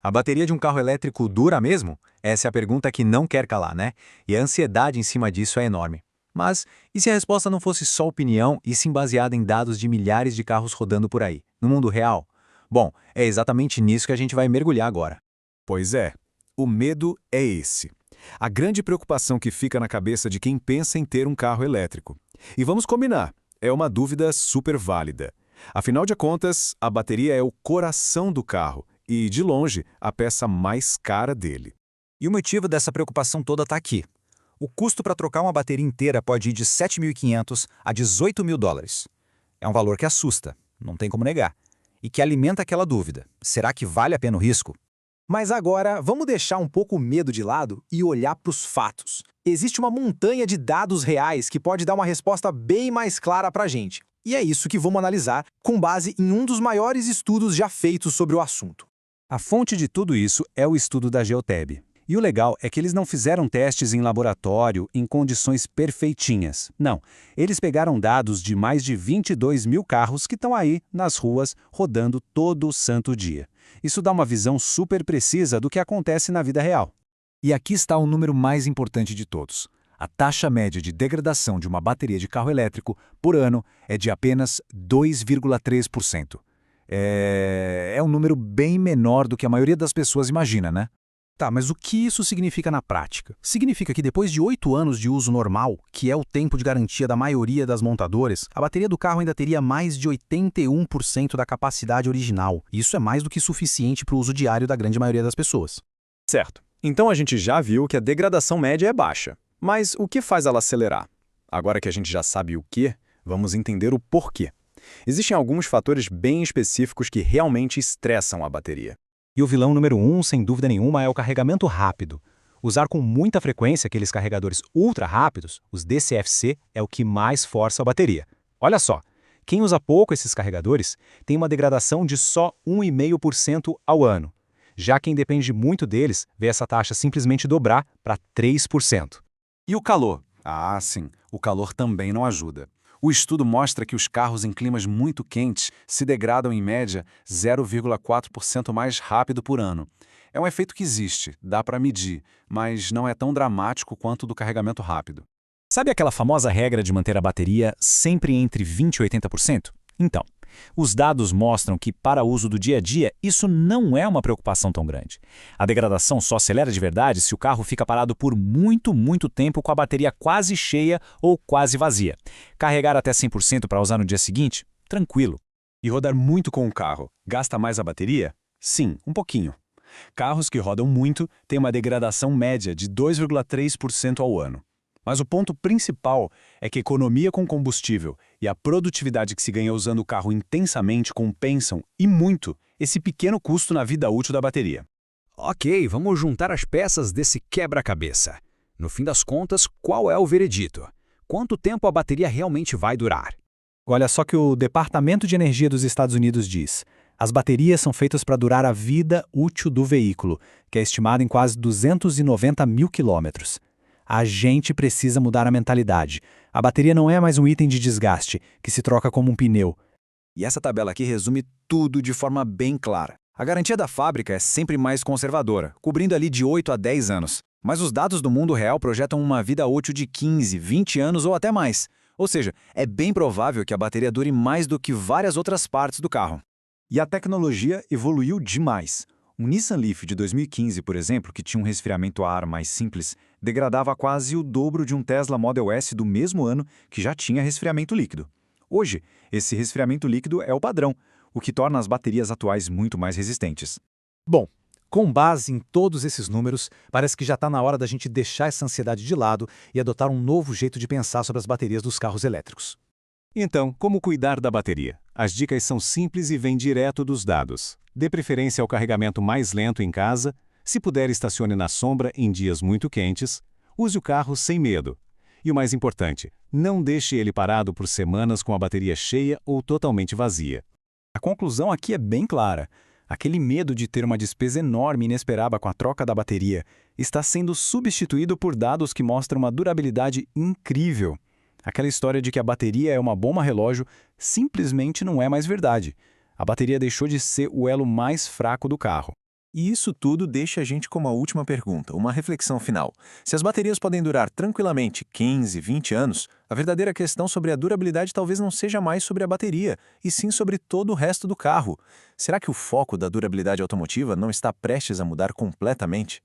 A bateria de um carro elétrico dura mesmo? Essa é a pergunta que não quer calar, né? E a ansiedade em cima disso é enorme. Mas e se a resposta não fosse só opinião e sim baseada em dados de milhares de carros rodando por aí, no mundo real? Bom, é exatamente nisso que a gente vai mergulhar agora. Pois é, o medo é esse. A grande preocupação que fica na cabeça de quem pensa em ter um carro elétrico. E vamos combinar, é uma dúvida super válida. Afinal de contas, a bateria é o coração do carro e, de longe, a peça mais cara dele. E o motivo dessa preocupação toda está aqui. O custo para trocar uma bateria inteira pode ir de 7.500 a 18 mil dólares. É um valor que assusta, não tem como negar, e que alimenta aquela dúvida. Será que vale a pena o risco? Mas agora, vamos deixar um pouco o medo de lado e olhar para os fatos. Existe uma montanha de dados reais que pode dar uma resposta bem mais clara para a gente. E é isso que vamos analisar com base em um dos maiores estudos já feitos sobre o assunto. A fonte de tudo isso é o estudo da Geotab. E o legal é que eles não fizeram testes em laboratório em condições perfeitinhas. Não, eles pegaram dados de mais de 22 mil carros que estão aí nas ruas rodando todo o santo dia. Isso dá uma visão super precisa do que acontece na vida real. E aqui está o número mais importante de todos. A taxa média de degradação de uma bateria de carro elétrico por ano é de apenas 2,3%. É um número bem menor do que a maioria das pessoas imagina, né? Tá, mas o que isso significa na prática? Significa que depois de 8 anos de uso normal, que é o tempo de garantia da maioria das montadoras, a bateria do carro ainda teria mais de 81% da capacidade original. Isso é mais do que suficiente para o uso diário da grande maioria das pessoas. Certo. Então a gente já viu que a degradação média é baixa. Mas o que faz ela acelerar? Agora que a gente já sabe o que, vamos entender o porquê. Existem alguns fatores bem específicos que realmente estressam a bateria. E o vilão número 1, sem dúvida nenhuma, é o carregamento rápido. Usar com muita frequência aqueles carregadores ultra rápidos, os DCFC, é o que mais força a bateria. Olha só, quem usa pouco esses carregadores tem uma degradação de só 1,5% ao ano. Já quem depende muito deles vê essa taxa simplesmente dobrar para 3%. E o calor? Ah, sim, o calor também não ajuda. O estudo mostra que os carros em climas muito quentes se degradam em média 0,4% mais rápido por ano. É um efeito que existe, dá para medir, mas não é tão dramático quanto o do carregamento rápido. Sabe aquela famosa regra de manter a bateria sempre entre 20% e 80%? Então, os dados mostram que, para uso do dia a dia, isso não é uma preocupação tão grande. A degradação só acelera de verdade se o carro fica parado por muito tempo com a bateria quase cheia ou quase vazia. Carregar até 100% para usar no dia seguinte? Tranquilo. E rodar muito com o carro gasta mais a bateria? Sim, um pouquinho. Carros que rodam muito têm uma degradação média de 2,3% ao ano. Mas o ponto principal é que a economia com combustível e a produtividade que se ganha usando o carro intensamente compensam, e muito, esse pequeno custo na vida útil da bateria. Ok, vamos juntar as peças desse quebra-cabeça. No fim das contas, qual é o veredito? Quanto tempo a bateria realmente vai durar? Olha só que o Departamento de Energia dos Estados Unidos diz. As baterias são feitas para durar a vida útil do veículo, que é estimada em quase 290 mil quilômetros. A gente precisa mudar a mentalidade. A bateria não é mais um item de desgaste, que se troca como um pneu. E essa tabela aqui resume tudo de forma bem clara. A garantia da fábrica é sempre mais conservadora, cobrindo ali de 8 a 10 anos. Mas os dados do mundo real projetam uma vida útil de 15, 20 anos ou até mais. Ou seja, é bem provável que a bateria dure mais do que várias outras partes do carro. E a tecnologia evoluiu demais. Um Nissan Leaf de 2015, por exemplo, que tinha um resfriamento a ar mais simples, degradava quase o dobro de um Tesla Model S do mesmo ano que já tinha resfriamento líquido. Hoje, esse resfriamento líquido é o padrão, o que torna as baterias atuais muito mais resistentes. Bom, com base em todos esses números, parece que já está na hora da gente deixar essa ansiedade de lado e adotar um novo jeito de pensar sobre as baterias dos carros elétricos. Então, como cuidar da bateria? As dicas são simples e vêm direto dos dados. Dê preferência ao carregamento mais lento em casa. Se puder, estacione na sombra em dias muito quentes. Use o carro sem medo. E o mais importante, não deixe ele parado por semanas com a bateria cheia ou totalmente vazia. A conclusão aqui é bem clara. Aquele medo de ter uma despesa enorme e inesperada com a troca da bateria está sendo substituído por dados que mostram uma durabilidade incrível. Aquela história de que a bateria é uma bomba relógio simplesmente não é mais verdade. A bateria deixou de ser o elo mais fraco do carro. E isso tudo deixa a gente com uma última pergunta, uma reflexão final. Se as baterias podem durar tranquilamente 15, 20 anos, a verdadeira questão sobre a durabilidade talvez não seja mais sobre a bateria, e sim sobre todo o resto do carro. Será que o foco da durabilidade automotiva não está prestes a mudar completamente?